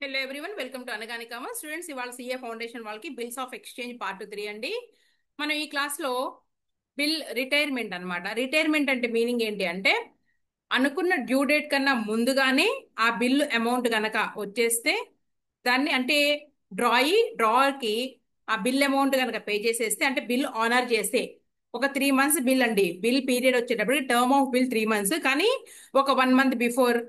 Hello everyone, welcome to Anagani commerce. Students, ఇవాళ CA foundation వాళ్ళకి bills of exchange part 3 అండి. మనం ఈ క్లాస్లో బిల్ రిటైర్మెంట్ అన్నమాట. రిటైర్మెంట్ అంటే మీనింగ్ ఏంటి అంటే, అనుకున్న డ్యూ డేట్ కన్నా ముందుగానే ఆ బిల్ అమౌంట్ గనక వచ్చేస్తే దాన్ని అంటే డ్రావర్కి ఆ బిల్ అమౌంట్ కనుక పే చేసేస్తే, అంటే బిల్ ఆనర్ చేస్తే, ఒక 3 మంత్స్ బిల్ అండి. బిల్ పీరియడ్ వచ్చేటప్పటికి టర్మ్ ఆఫ్ బిల్ 3 మంత్స్, కానీ ఒక 1 మంత్ బిఫోర్,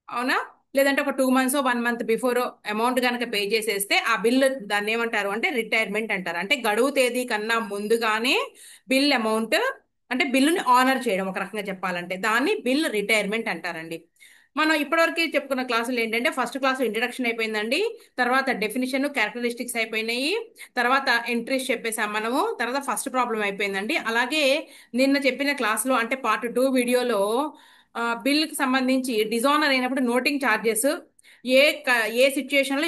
అవునా, లేదంటే ఒక 2 మంత్స్ 1 మంత్ బిఫోర్ అమౌంట్ కనుక పే చేసేస్తే ఆ బిల్, దాన్ని ఏమంటారు అంటే రిటైర్మెంట్ అంటారు. అంటే గడువు తేదీ కన్నా ముందుగానే బిల్ అమౌంట్, అంటే బిల్లుని ఆనర్ చేయడం, ఒక రకంగా చెప్పాలంటే దాన్ని బిల్ రిటైర్మెంట్ అంటారండి. మనం ఇప్పటివరకు చెప్పుకున్న క్లాసులు ఏంటంటే, ఫస్ట్ క్లాస్ ఇంట్రడక్షన్ అయిపోయిందండి, తర్వాత డెఫినిషన్ క్యారెక్టరిస్టిక్స్ అయిపోయినాయి, తర్వాత ఎంట్రీస్ చెప్పేసాం మనము, తర్వాత ఫస్ట్ ప్రాబ్లం అయిపోయిందండి. అలాగే నిన్న చెప్పిన క్లాస్లో అంటే పార్ట్ 2 వీడియోలో బిల్కి సంబంధించి డిజానర్ అయినప్పుడు నోటింగ్ ఛార్జెస్ ఏ సిచ్యుయేషన్ లో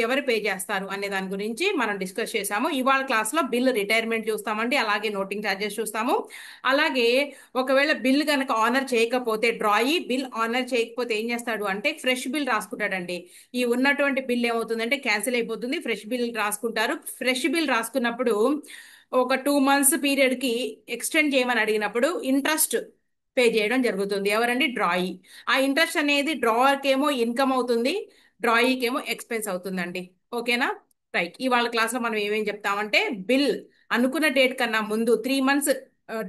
ఎవరు పే చేస్తారు అనే దాని గురించి మనం డిస్కస్ చేసాము. ఇవాళ క్లాస్ లో బిల్ రిటైర్మెంట్ చూస్తామండి, అలాగే నోటింగ్ ఛార్జెస్ చూస్తాము. అలాగే ఒకవేళ బిల్ కనుక ఆనర్ చేయకపోతే, డ్రాయి బిల్ ఆనర్ చేయకపోతే ఏం చేస్తాడు అంటే ఫ్రెష్ బిల్ రాసుకుంటాడండి. ఈ ఉన్నటువంటి బిల్ ఏమవుతుందంటే క్యాన్సిల్ అయిపోతుంది, ఫ్రెష్ బిల్ రాసుకుంటారు. ఫ్రెష్ బిల్ రాసుకున్నప్పుడు ఒక 2 మంత్స్ పీరియడ్ కి ఎక్స్టెండ్ చేయమని అడిగినప్పుడు ఇంట్రెస్ట్ పే చేయడం జరుగుతుంది. ఎవరండి? డ్రాయి. ఆ ఇంట్రెస్ట్ అనేది డ్రావర్కి ఏమో ఇన్కమ్ అవుతుంది, డ్రాయికి ఏమో ఎక్స్పెన్స్ అవుతుందండి. ఓకేనా? రైట్. ఇవాళ క్లాస్లో మనం ఏమేం చెప్తామంటే, బిల్ అనుకున్న డేట్ కన్నా ముందు 3 మంత్స్,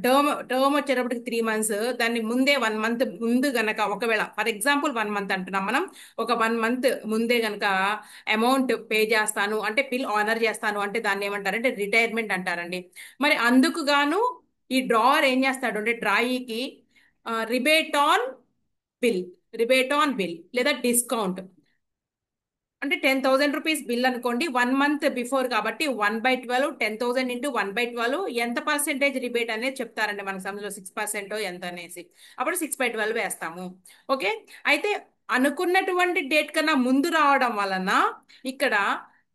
టర్మ్ వచ్చేటప్పటికి 3 మంత్స్, దాన్ని ముందే 1 మంత్ ముందు గనక, ఒకవేళ ఫర్ ఎగ్జాంపుల్ 1 మంత్ అంటున్నాం మనం, ఒక 1 మంత్ ముందే గనక అమౌంట్ పే చేస్తాను అంటే, బిల్ ఆనర్ చేస్తాను అంటే దాన్ని ఏమంటారంటే రిటైర్మెంట్ అంటారండి. మరి అందుకు గాను ఈ డ్రావర్ ఏం చేస్తాడు అంటే, డ్రాయికి rebate on bill, rebate on bill లేదా డిస్కౌంట్, అంటే 10,000 రూపీస్ బిల్ అనుకోండి, 1 మంత్ బిఫోర్ కాబట్టి 1/12, 10,000 ఇంటూ 1/12, ఎంత పర్సెంటేజ్ రిబేట్ అనేది చెప్తారండి మనకు సమయంలో, 6% ఎంత అనేసి, అప్పుడు 6/12 వేస్తాము. ఓకే. అయితే అనుకున్నటువంటి డేట్ కన్నా ముందు రావడం వలన ఇక్కడ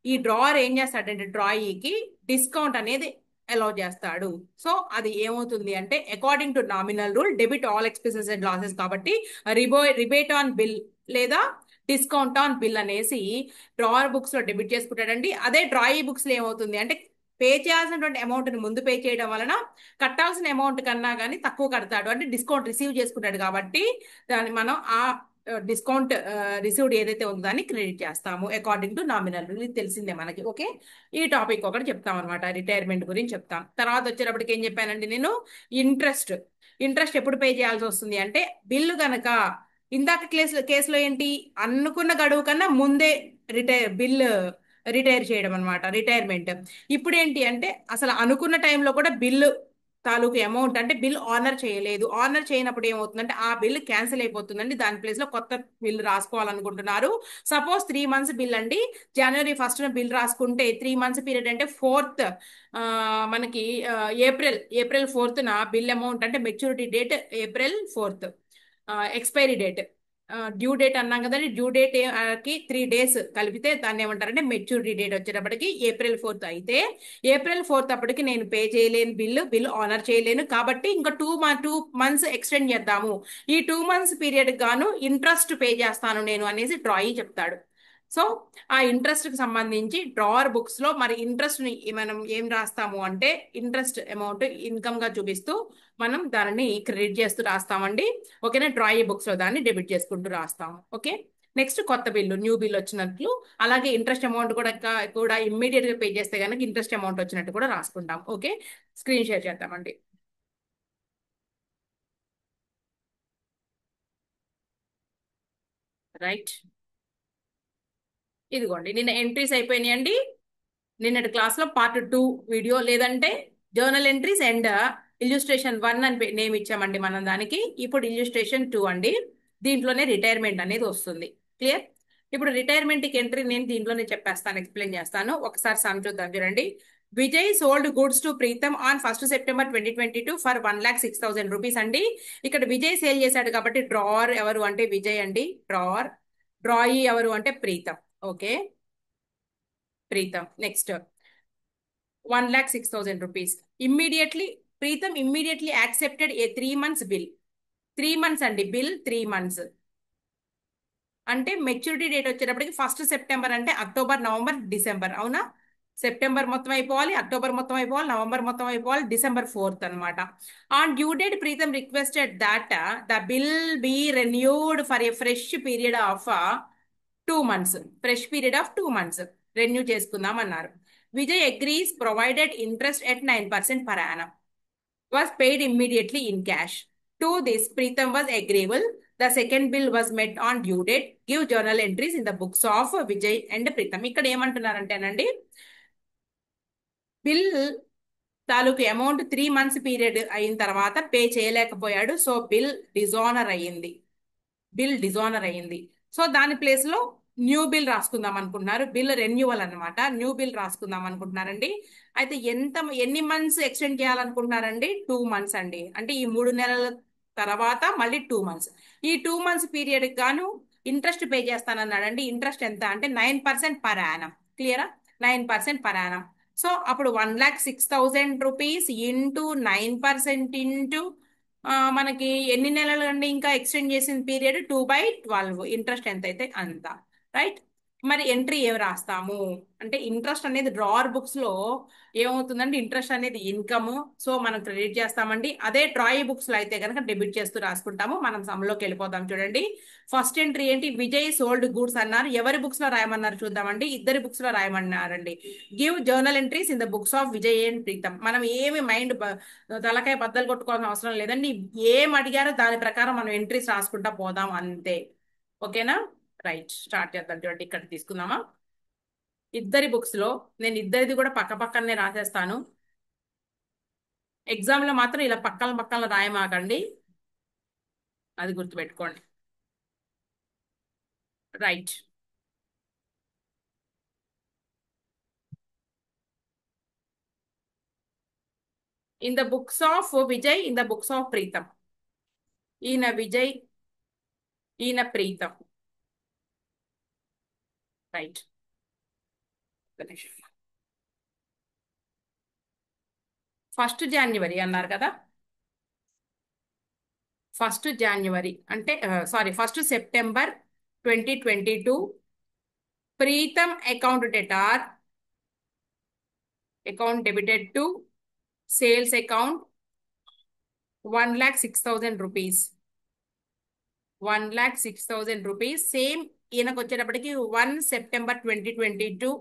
ఈ డ్రావర్ ఏం చేస్తాడంటే, డ్రాయీకి డిస్కౌంట్ అనేది అలౌ చేస్తాడు. సో అది ఏమవుతుంది అంటే, according to nominal rule debit all expenses and losses కాబట్టి రిబేట్ ఆన్ బిల్ లేదా డిస్కౌంట్ ఆన్ బిల్ అనేసి డ్రావర్ బుక్స్ లో డెబిట్ చేసుకుంటాడండి. అదే డ్రాయీ బుక్స్ లో ఏమవుతుంది అంటే, పే చేయాల్సినటువంటి అమౌంట్ ని ముందు పే చేయడం వలన కట్టాల్సిన అమౌంట్ కన్నా కానీ తక్కువ కడతాడు, అంటే డిస్కౌంట్ రిసీవ్ చేసుకుంటాడు కాబట్టి దాన్ని మనం ఆ డిస్కౌంట్ రిసీవ్డ్ ఏదైతే ఉందో దాన్ని క్రెడిట్ చేస్తాము అకార్డింగ్ టు నామినల్. ఇది తెలిసిందే మనకి. ఓకే. ఈ టాపిక్ ఒకటి చెప్తాం అనమాట, రిటైర్మెంట్ గురించి చెప్తాం. తర్వాత వచ్చేటప్పటికి ఏం చెప్పానండి నేను, ఇంట్రెస్ట్. ఇంట్రెస్ట్ ఎప్పుడు పే చేయాల్సి వస్తుంది అంటే, బిల్లు గనక ఇందాక కేసులో ఏంటి, అనుకున్న గడువు కన్నా ముందే బిల్ రిటైర్ చేయడం అనమాట, రిటైర్మెంట్. ఇప్పుడు ఏంటి అంటే, అసలు అనుకున్న టైంలో కూడా బిల్లు తాలూకు అమౌంట్, అంటే బిల్ ఆనర్ చేయలేదు, ఆనర్ చేయనప్పుడు ఏమవుతుందంటే ఆ బిల్ క్యాన్సిల్ అయిపోతుందండి, దాని ప్లేస్ లో కొత్త బిల్ రాసుకోవాలనుకుంటున్నారు. సపోజ్ 3 మంత్స్ బిల్ అండి, January 1st బిల్ రాసుకుంటే 3 మంత్స్ పీరియడ్ అంటే ఫోర్త్, మనకి ఏప్రిల్ 4న బిల్ అమౌంట్, అంటే maturity date April 4, expiry date, due date అన్నాం కదండి, డ్యూ డేట్ కి 3 days కలిపితే దాన్ని ఏమంటారంటే మెచ్యూరిటీ డేట్ వచ్చేటప్పటికి April 4 అయితే, April 4 అప్పటికి నేను పే చేయలేను, బిల్ ఆనర్ చేయలేను కాబట్టి ఇంకా 2 మంత్స్ ఎక్స్టెండ్ చేద్దాము, ఈ 2 మంత్స్ పీరియడ్ గాను ఇంట్రెస్ట్ పే చేస్తాను నేను అనేసి డ్రాయి చెప్తాడు. సో ఆ ఇంట్రెస్ట్ కి సంబంధించి డ్రావర్ బుక్స్ లో మరి ఇంట్రెస్ట్ ని మనం ఏం రాస్తాము అంటే, ఇంట్రెస్ట్ అమౌంట్ ఇన్కమ్ గా చూపిస్తూ మనం దానిని క్రెడిట్ చేస్తూ రాస్తామండి. ఓకేనా? డ్రాయి బుక్స్ లో దాన్ని డెబిట్ చేసుకుంటూ రాస్తాము. ఓకే. నెక్స్ట్ కొత్త బిల్లు, న్యూ బిల్ వచ్చినట్లు, అలాగే ఇంట్రెస్ట్ అమౌంట్ కూడా ఇమ్మీడియట్ గా పే చేస్తే కనుక ఇంట్రెస్ట్ అమౌంట్ వచ్చినట్టు కూడా రాసుకుంటాం. ఓకే. స్క్రీన్ షేర్ చేద్దామండి. రైట్. ఇదిగోండి, నిన్న ఎంట్రీస్ అయిపోయినాయండి. నిన్నటి క్లాస్ లో పార్ట్ 2 వీడియో, లేదంటే జర్నల్ ఎంట్రీస్ అండ్ ఇల్యూస్ట్రేషన్ 1 అని నేమ్ ఇచ్చామండి మనం దానికి. ఇప్పుడు ఇల్యూస్ట్రేషన్ 2 అండి, దీంట్లోనే రిటైర్మెంట్ అనేది వస్తుంది. క్లియర్? ఇప్పుడు రిటైర్మెంట్ కి ఎంట్రీ నేను దీంట్లోనే చెప్పేస్తాను, ఎక్స్ప్లెయిన్ చేస్తాను. ఒకసారి సమ్ చూద్దాం, చూడండి. Vijay sold goods to Preetham on 1st September 2022 for 1,06,000 rupees అండి. ఇక్కడ విజయ్ సేల్ చేశాడు కాబట్టి డ్రావర్ ఎవరు అంటే విజయ్ అండి, డ్రావర్. డ్రాయి ఎవరు అంటే Preetham. Okay. Preetham. Next 1,06,000 rupees. Preetham immediately accepted a 3 months bill. 3 months and bill 3 months. అంటే మెచ్యూరిటీ డేట్ వచ్చేటప్పటికి 1 సెప్టెంబర్ అంటే అక్టోబర్ నవంబర్ డిసెంబర్, అవునా? సెప్టెంబర్ మొత్తం అయిపోవాలి, అక్టోబర్ మొత్తం అయిపోవాలి, నవంబర్ మొత్తం అయిపోవాలి, December 4th అనమాట. On due date Preetham requested that the bill be renewed for a fresh period of 2 months, fresh period of 2 months renew చేసుకుందాం అన్నారు. Vijay agrees provided interest at 9% per annum was paid immediately in cash. To this, Preetham was agreeable. The second bill was met on due date. Give journal entries in the books of Vijay and Preetham. ఇక్కడ ఏమంటున్నారంటేనండి, bill తాలూకు amount 3 months period అయిన తర్వాత pay చేయలేకపోయాడు. So bill dishonour అయ్యింది. So దాని place లో new bill రాసుకుందాం అనుకుంటున్నారు. Bill renewal అన్నమాట. న్యూ బిల్ రాసుకుందాం అనుకుంటున్నారండి. అయితే ఎన్ని మంత్స్ ఎక్స్టెండ్ చేయాలనుకుంటున్నారండి? 2 months అండి. అంటే ఈ 3 నెలల తర్వాత మళ్ళీ 2 months. ఈ 2 months పీరియడ్ గాను ఇంట్రెస్ట్ పే చేస్తానన్నాడండి. ఇంట్రెస్ట్ ఎంత అంటే 9% per annum. క్లియరా? 9% per annum. సో అప్పుడు 1,06,000 రూపీస్ ఇంటూ 9% ఇంటూ మనకి ఎన్ని నెలలు అండి ఇంకా ఎక్స్టెండ్ చేసిన పీరియడ్? 2/12. ఇంట్రెస్ట్ ఎంత అయితే అంత. రైట్. మరి ఎంట్రీ ఏం రాస్తాము అంటే, ఇంట్రెస్ట్ అనేది డ్రావర్ బుక్స్ లో ఏమవుతుందండి, ఇంట్రెస్ట్ అనేది ఇన్కమ్, సో మనం క్రెడిట్ చేస్తామండి. అదే డ్రాయి బుక్స్ లో అయితే కనుక డెబిట్ చేస్తూ రాసుకుంటాము. మనం సమ్లోకి వెళ్ళిపోతాం చూడండి. ఫస్ట్ ఎంట్రీ ఏంటి? విజయ్ సోల్డ్ గూడ్స్ అన్నారు. ఎవరి బుక్స్ లో రాయమన్నారు చూద్దామండి. ఇద్దరి బుక్స్ లో రాయమన్నారండి. Give journal entries in the books of Vijay and Pritam. మనం ఏమి మైండ్ తలకాయ బద్దలు కొట్టుకోవాల్సిన అవసరం లేదండి. ఏం అడిగారో దాని ప్రకారం మనం ఎంట్రీస్ రాసుకుంటా పోదాం అంతే. ఓకేనా? రైట్, స్టార్ట్ చేద్దాం. చూడండి, ఇక్కడ తీసుకుందామా. ఇద్దరి బుక్స్ లో నేను ఇద్దరిది కూడా పక్క పక్కనే రాసేస్తాను. ఎగ్జామ్ లో మాత్రం ఇలా పక్కన పక్కన రాయమాకండి, అది గుర్తుపెట్టుకోండి. Right. In the books of Vijay, in the books of Preetham. ఈయన విజయ్, ఈయన ప్రీతం. రైట్. 1 జనవరి అన్నారు కదా. 1 జనవరి అంటే sorry, 1 September 2022. Pritam account debtor, account debited to sales account 1,06,000 rupees. 1,06,000 rupees. Same ఈయనకు వచ్చేటప్పటికి 1 September 2022.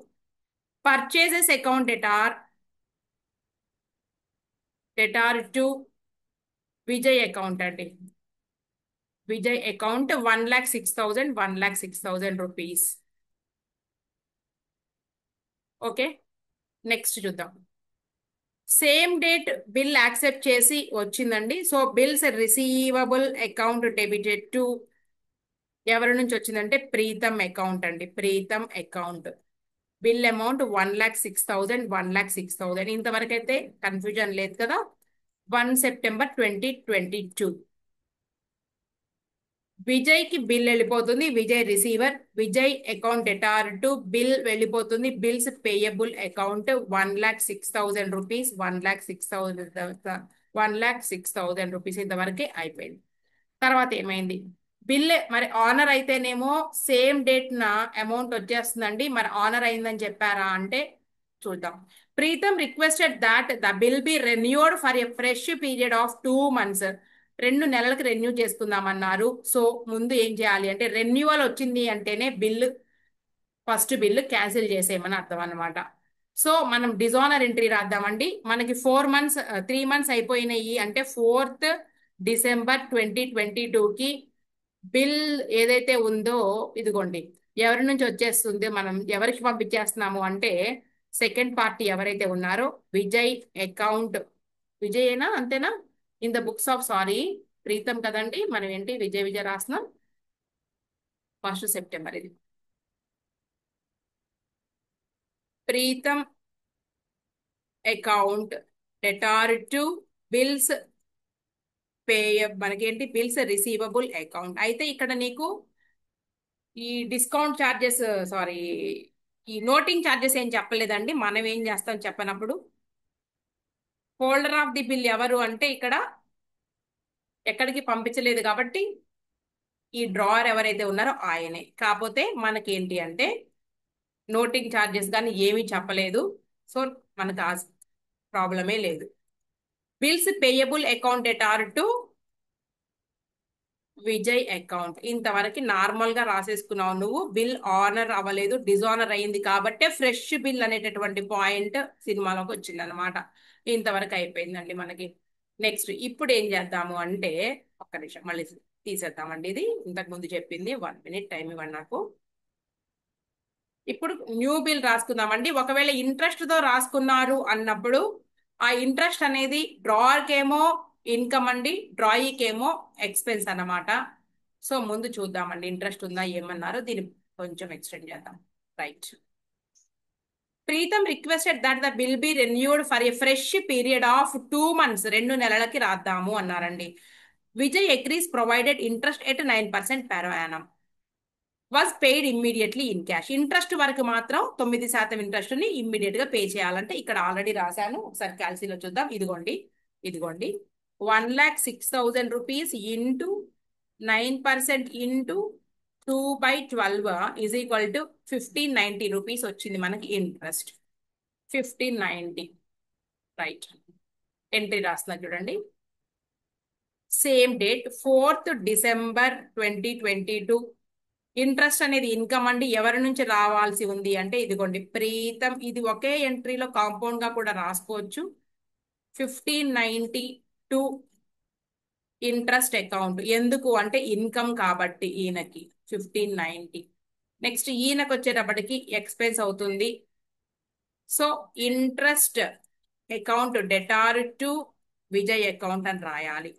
Purchases account debtor to Vijay account అండి. Vijay account 1,06,000 rupees. Okay, next చూద్దాం. సేమ్ డేట్ బిల్ యాక్సెప్ట్ చేసి వచ్చిందండి. So bills receivable account debited to ఎవరి నుంచి వచ్చిందంటే Pritam account అండి. ప్రీతం అకౌంట్. Bill amount 1,06,000, 1,06,000. ఇంతవరకు అయితే కన్ఫ్యూజన్ లేదు కదా. 1 సెప్టెంబర్ 2022. విజయ్ కి బిల్ వెళ్ళిపోతుంది. Vijay receiver. Vijay account debtor to bill వెళ్ళిపోతుంది. Bills payable account 1,06,000 rupees. 1,06,000 rupees ఇంతవరకే అయిపోయింది. తర్వాత ఏమైంది? బిల్ మరి ఆనర్ అయితేనేమో సేమ్ డేట్ నా అమౌంట్ వచ్చేస్తుందండి. మరి ఆనర్ అయిందని చెప్పారా అంటే చూద్దాం. Preetham requested that the bill be renewed for a fresh period of 2 months. 2 నెలలకు రెన్యూ చేసుకుందామన్నారు. సో ముందు ఏం చేయాలి అంటే, రెన్యువల్ వచ్చింది అంటేనే ఫస్ట్ బిల్ క్యాన్సిల్ చేసేయమని అర్థం అనమాట. సో మనం డిజానర్ ఎంట్రీ రాద్దామండి. మనకి 4 months, 3 months అయిపోయినాయి అంటే 4th December 2022కి బిల్ ఏదైతే ఉందో ఇదిగోండి, ఎవరి నుంచి వచ్చేస్తుంది, మనం ఎవరికి పంపించేస్తున్నాము అంటే సెకండ్ పార్టీ ఎవరైతే ఉన్నారో విజయ్ అకౌంట్. విజయేనా, అంతేనా? In the books of, sorry Preetham కదండి, మనం ఏంటి విజయ్ విజయ్ రాస్తున్నాం. 1 సెప్టెంబర్ ఇది. Preetham account debtor to bills మనకేంటి బిల్స్ రిసీవబుల్ అకౌంట్. అయితే ఇక్కడ నీకు ఈ డిస్కౌంట్ ఛార్జెస్, సారీ ఈ నోటింగ్ ఛార్జెస్ ఏం చెప్పలేదండి. మనం ఏం చేస్తాం చెప్పనప్పుడు. హోల్డర్ ఆఫ్ ది బిల్ ఎవరు అంటే ఇక్కడ ఎక్కడికి పంపించలేదు కాబట్టి ఈ డ్రావర్ ఎవరైతే ఉన్నారో ఆయనే. కాకపోతే మనకేంటి అంటే నోటింగ్ ఛార్జెస్ కానీ ఏమీ చెప్పలేదు. సో మనకు ఆ ప్రాబ్లమే లేదు. Bills payable account at or to Vijay account. ఇంతవరకు నార్మల్ గా రాసేసుకున్నావు నువ్వు. బిల్ ఆనర్ అవ్వలేదు, డిజానర్ అయింది కాబట్టే ఫ్రెష్ బిల్ అనేటటువంటి పాయింట్ సినిమాలోకి వచ్చింది అనమాట. ఇంతవరకు అయిపోయిందండి మనకి. నెక్స్ట్ ఇప్పుడు ఏం చేద్దాము అంటే, ఒక్క నిమిషం మళ్ళీ తీసేద్దామండి. ఇది ఇంతకు ముందు చెప్పింది. 1 minute టైం ఇవ్వండి నాకు. ఇప్పుడు న్యూ బిల్ రాసుకుందామండి. ఒకవేళ ఇంట్రెస్ట్ తో రాసుకున్నారు అన్నప్పుడు ఆ ఇంట్రెస్ట్ అనేది డ్రావర్కేమో ఇన్కమ్ అండి, డ్రాయీకేమో ఎక్స్పెన్స్ అన్నమాట. సో ముందు చూద్దామండి ఇంట్రెస్ట్ ఉందా ఏమన్నారు. దీన్ని కొంచెం ఎక్స్టెండ్ చేద్దాం. Right. Preetham requested that the bill be renewed for a fresh period of 2 months. 2 నెలలకి రాద్దాము అన్నారండి. Vijay agrees provided interest at 9% per annum. Was paid immediately in cash. Interest వరకు మాత్రం 9% ఇంట్రెస్ట్ ని ఇమ్మీడియట్ గా పే చేయాలంటే ఇక్కడ ఆల్రెడీ రాశాను. ఒకసారి క్యాల్సీలో చూద్దాం. ఇదిగోండి, ఇదిగోండి. 1,06,000 rupees into 9% into 2/12 is equal to 1,590 rupees వచ్చింది మనకి ఇంట్రెస్ట్. 1,590. రైట్. ఎంట్రీ రాస్తున్నా చూడండి. Same date 4th December 2022. Interest అనేది ఇన్కమ్ అండి. ఎవరి నుంచి రావాల్సి ఉంది అంటే ఇదిగోండి ప్రీతం. ఇది ఒకే ఎంట్రీలో కాంపౌండ్ గా కూడా రాసుకోవచ్చు. 1,592 ఇంట్రెస్ట్ అకౌంట్. ఎందుకు అంటే ఇన్కమ్ కాబట్టి ఈయనకి 1,590. నెక్స్ట్ ఈయనకు వచ్చేటప్పటికి ఎక్స్పెన్స్ అవుతుంది. So interest account debtor to Vijay account అని రాయాలి.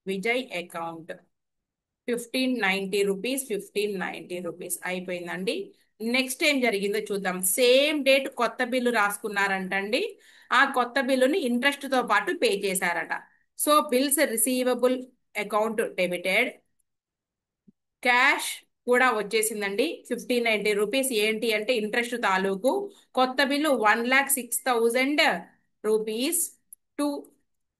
Vijay account 1,590 rupees. 1,590 రూపీస్ అయిపోయిందండి. నెక్స్ట్ ఏం జరిగిందో చూద్దాం. సేమ్ డేట్ కొత్త బిల్లు రాసుకున్నారంటండి. ఆ కొత్త బిల్లుని ఇంట్రెస్ట్ తో పాటు పే చేశారట. So bills receivable account debited. Cash కూడా వచ్చేసిందండి 1,590 రూపీస్. ఏంటి అంటే ఇంట్రెస్ట్ తాలూకు. కొత్త బిల్లు 1,06,000 రూపీస్. టు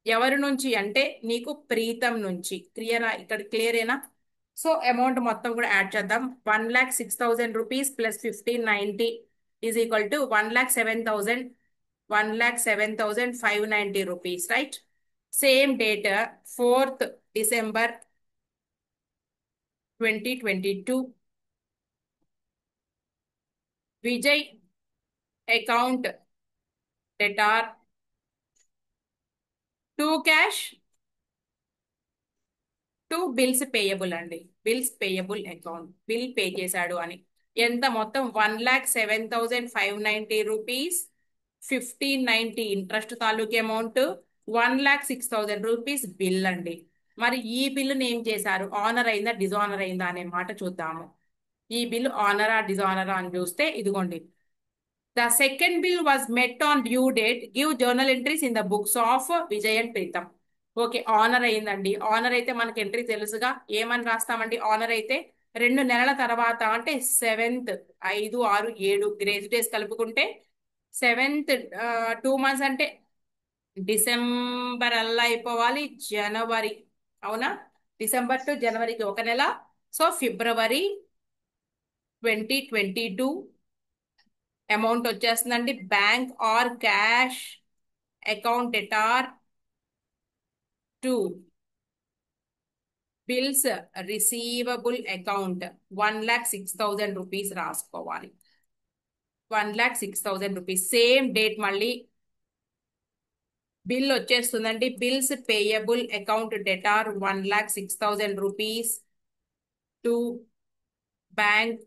ఎవరి నుంచి అంటే నీకు ప్రీతం నుంచి. క్లియరా? ఇక్కడ క్లియరేనా? సో అమౌంట్ మొత్తం కూడా యాడ్ చేద్దాం. 1,06,000 rupees plus 1,590 is equal to 1,07,000. 1,07,590 rupees. Right. Same date 4th December 2022. Vijay account debtor to cash to bills payable అండి. Bills payable account. Bill pay చేశాడు అని. ఎంత మొత్తం 1,07,590 రూపీస్. 1,590 ఇంట్రెస్ట్ తాలూకు అమౌంట్. 1,06,000 రూపీస్ బిల్ అండి. మరి ఈ బిల్లుని ఏం చేశారు? ఆనర్ అయిందా డిజానర్ అయిందా అనే మాట చూద్దాము. ఈ బిల్లు ఆనరా డిజానరా అని చూస్తే ఇదిగోండి. The second bill was met on due date. Give journal entries in the books of Vijay and Pritam. Okay, honour అయిందండి. ఆనర్ అయితే మనకి ఎంట్రీ తెలుసుగా. ఏమని రాస్తామండి ఆనర్ అయితే? 2 నెలల తర్వాత అంటే 7th, 5, 6, 7 గ్రేజ్ డేస్ కలుపుకుంటే 7th 2 months అంటే డిసెంబర్ అల్లా అయిపోవాలి. జనవరి, అవునా? డిసెంబర్ టు జనవరికి 1 నెల. సో February 2022 అమౌంట్ వచ్చేస్తుందండి. Bank or cash account debtor to bills receivable account 1,06,000 rupees రాసుకోవాలి. 1,06,000 రూపీస్. సేమ్ డేట్ మళ్ళీ బిల్ వచ్చేస్తుందండి. Bills payable account debtor 1,06,000 rupees to bank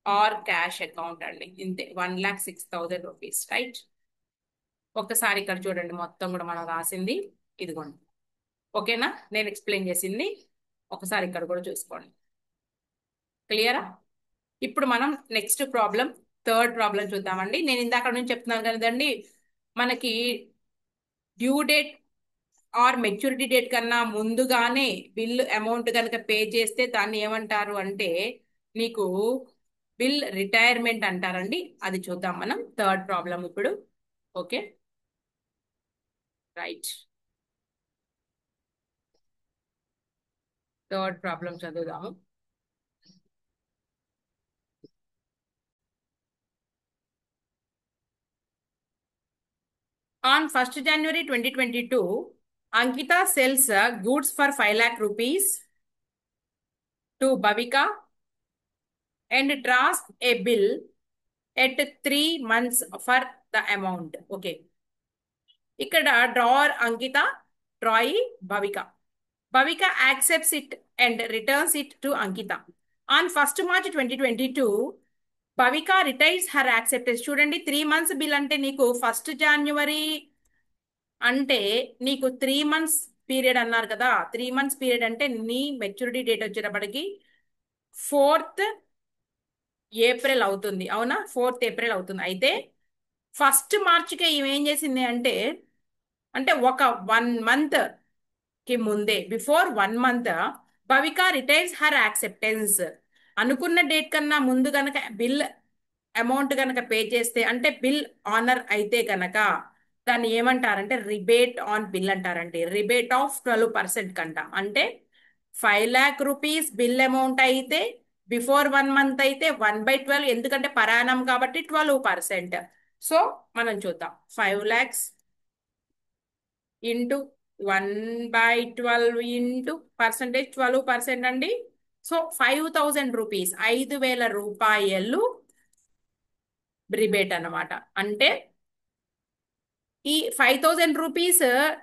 or cash account అండి. ఇంతే, 1,06,000 రూపీస్. రైట్. ఒక్కసారి ఇక్కడ చూడండి మొత్తం కూడా మనం రాసింది ఇదిగోండి. ఓకేనా? నేను ఎక్స్ప్లెయిన్ చేసింది ఒకసారి ఇక్కడ కూడా చూసుకోండి. క్లియరా? ఇప్పుడు మనం నెక్స్ట్ ప్రాబ్లం, థర్డ్ ప్రాబ్లం చూద్దామండి. నేను ఇందాక నుంచి చెప్తున్నాను కదండి, మనకి due date are maturity date కన్నా ముందుగానే బిల్ అమౌంట్ కనుక పే చేస్తే దాన్ని ఏమంటారు అంటే నీకు బిల్ రిటైర్మెంట్ అంటారండి. అది చూద్దాం మనం థర్డ్ ప్రాబ్లం ఇప్పుడు. Okay, right. థర్డ్ ప్రాబ్లం చదువుదాము. On 1st January 2022, Ankita sells goods for 5 lakh rupees to Bhavika and draws a bill at 3 months for the amount. Okay. ఇక్కడ drawer Ankita, drawee Bhavika. Bhavika accepts it and returns it to Ankita. On 1st March 2022, Bhavika retains her acceptance. చూడండి 3 months bill అంటే నీకు 1st January అంటే నీకు 3 months period అన్నారు కదా. 3 months period అంటే నీ మెచ్యూరిటీ డేట్ వచ్చేటప్పటికి 4th ఏప్రిల్ అవుతుంది. అవునా? 4th ఏప్రిల్ అవుతుంది. అయితే 1st మార్చికే ఈమె ఏం చేసింది అంటే ఒక 1 month కి ముందే, before 1 month, Bhavika retains her acceptance. అనుకున్న డేట్ కన్నా ముందు గనక బిల్ అమౌంట్ గనక పే చేస్తే, అంటే బిల్ ఆనర్ అయితే గనక దాన్ని ఏమంటారంటే రిబేట్ ఆన్ బిల్ అంటారండి. రిబేట్ ఆఫ్ 12% కంట. అంటే 5 lakh rupees బిల్ అమౌంట్ అయితే బిఫోర్ 1 month అయితే 1/12, ఎందుకంటే పరాణం కాబట్టి 12%. సో మనం చూద్దాం. 5 lakhs ఇంటూ 1/12 ఇంటూ పర్సంటేజ్ 12% అండి. సో 5,000 రూపీస్, 5,000 రూపాయలు రిబేట్ అన్నమాట. అంటే ఈ 5,000 రూపీస్